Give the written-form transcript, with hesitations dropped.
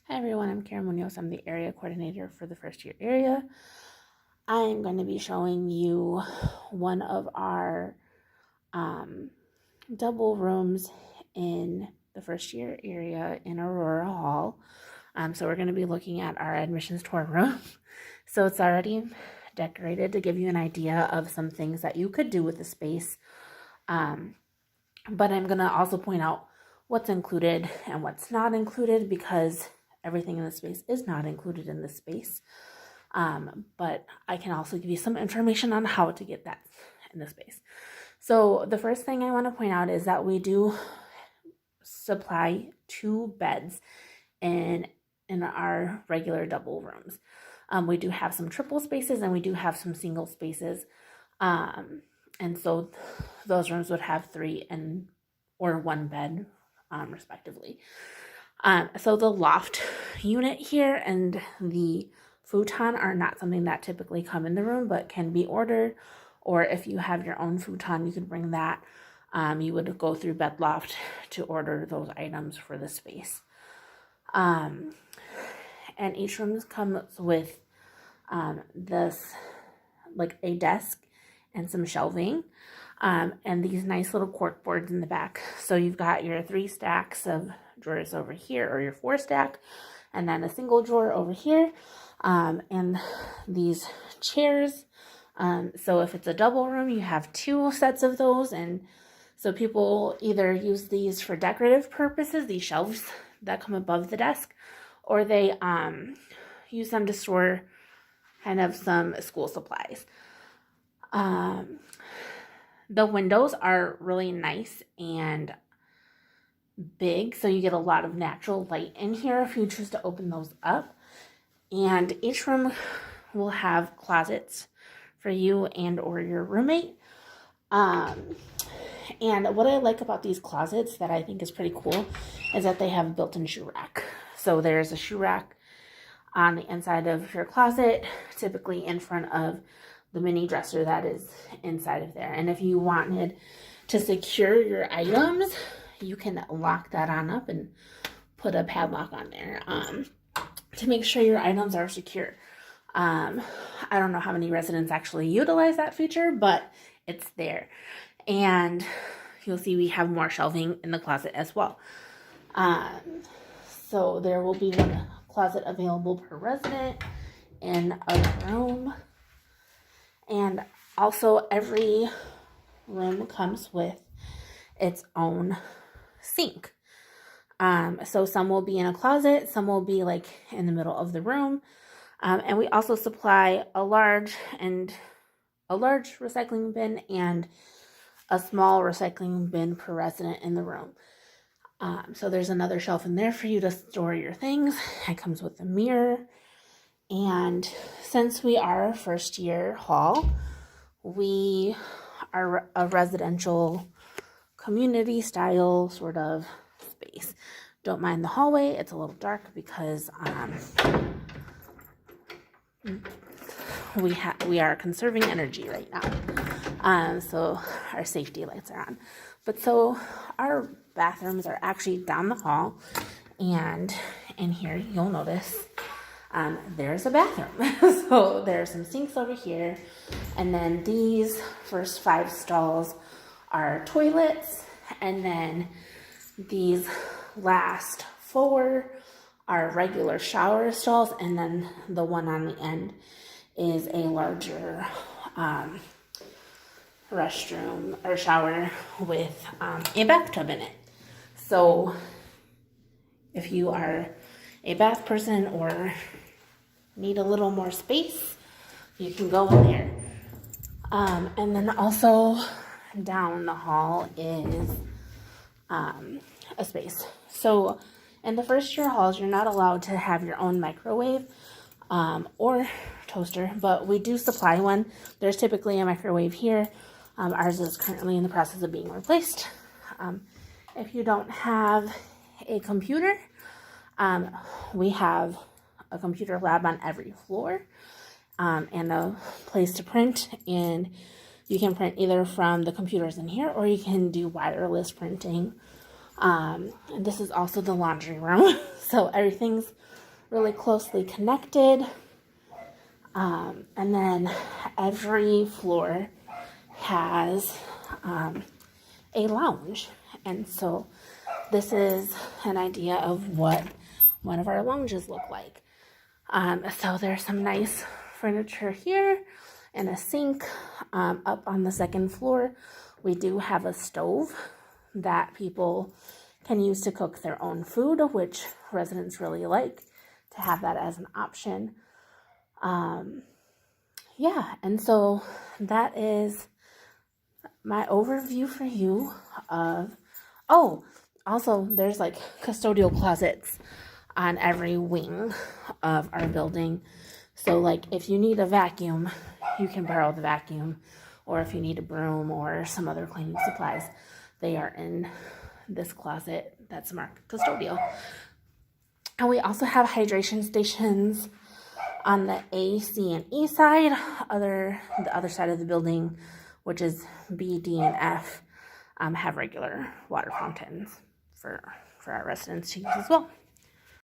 Hi everyone, I'm Karen Munoz. I'm the area coordinator for the first year area. I'm going to be showing you one of our double rooms in the first year area in Aurora Hall. So we're going to be looking at our admissions tour room. So it's already decorated to give you an idea of some things that you could do with the space. But I'm going to also point out what's included and what's not included, because everything in the space is not included in this space. But I can also give you some information on how to get that in the space. So the first thing I want to point out is that we do supply 2 beds in our regular double rooms. We do have some triple spaces and we do have some single spaces. And so those rooms would have 3 or 1 bed, respectively. So the loft unit here and the futon are not something that typically come in the room, but can be ordered. Or if you have your own futon, you could bring that. You would go through Bed Loft to order those items for the space. And each room comes with this, like a desk and some shelving, and these nice little cork boards in the back. So you've got your 3 stacks of drawers over here, or your 4 stack, and then a single drawer over here, and these chairs. So if it's a double room, you have 2 sets of those, and so people either use these for decorative purposes, these shelves that come above the desk, or they use them to store kind of some school supplies. The windows are really nice and big, so you get a lot of natural light in here if you choose to open those up. And each room will have closets for you and or your roommate. And what I like about these closets that I think is pretty cool is that they have a built-in shoe rack. So there's a shoe rack on the inside of your closet, typically in front of the mini dresser that is inside of there. And if you wanted to secure your items, you can lock that on up and put a padlock on there to make sure your items are secure. I don't know how many residents actually utilize that feature, but it's there. And you'll see we have more shelving in the closet as well. So there will be 1 closet available per resident in a room. And also every room comes with its own sink. So some will be in a closet, some will be like in the middle of the room. And we also supply a large recycling bin and a small recycling bin per resident in the room. So there's another shelf in there for you to store your things. It comes with a mirror. And since we are a first year hall, we are a residential community style sort of space. Don't mind the hallway. It's a little dark because we are conserving energy right now. So our safety lights are on. But so our bathrooms are actually down the hall, and in here you'll notice there's a bathroom. So there's some sinks over here, and then these first 5 stalls are toilets, and then these last 4 are regular shower stalls, and then the one on the end is a larger restroom or shower with a bathtub in it. So if you are a bath person or need a little more space, you can go in there. And then also down the hall is a space. So in the first year halls, you're not allowed to have your own microwave or toaster, but we do supply one. There's typically a microwave here. Ours is currently in the process of being replaced. If you don't have a computer, we have a computer lab on every floor, and a place to print, and you can print either from the computers in here, or you can do wireless printing And this is also the laundry room. So everything's really closely connected. And then every floor has a lounge. And so this is an idea of what one of our lounges look like. So there's some nice furniture here and a sink. Up on the second floor, we do have a stove that people can use to cook their own food, which residents really like to have that as an option. Yeah, and so that is my overview for you of, also there's like custodial closets on every wing of our building. So like if you need a vacuum, you can borrow the vacuum, or if you need a broom or some other cleaning supplies, they are in this closet that's marked custodial. And we also have hydration stations on the A, C, and E side. The other side of the building, which is B, D, and F, have regular water fountains for our residents to use as well.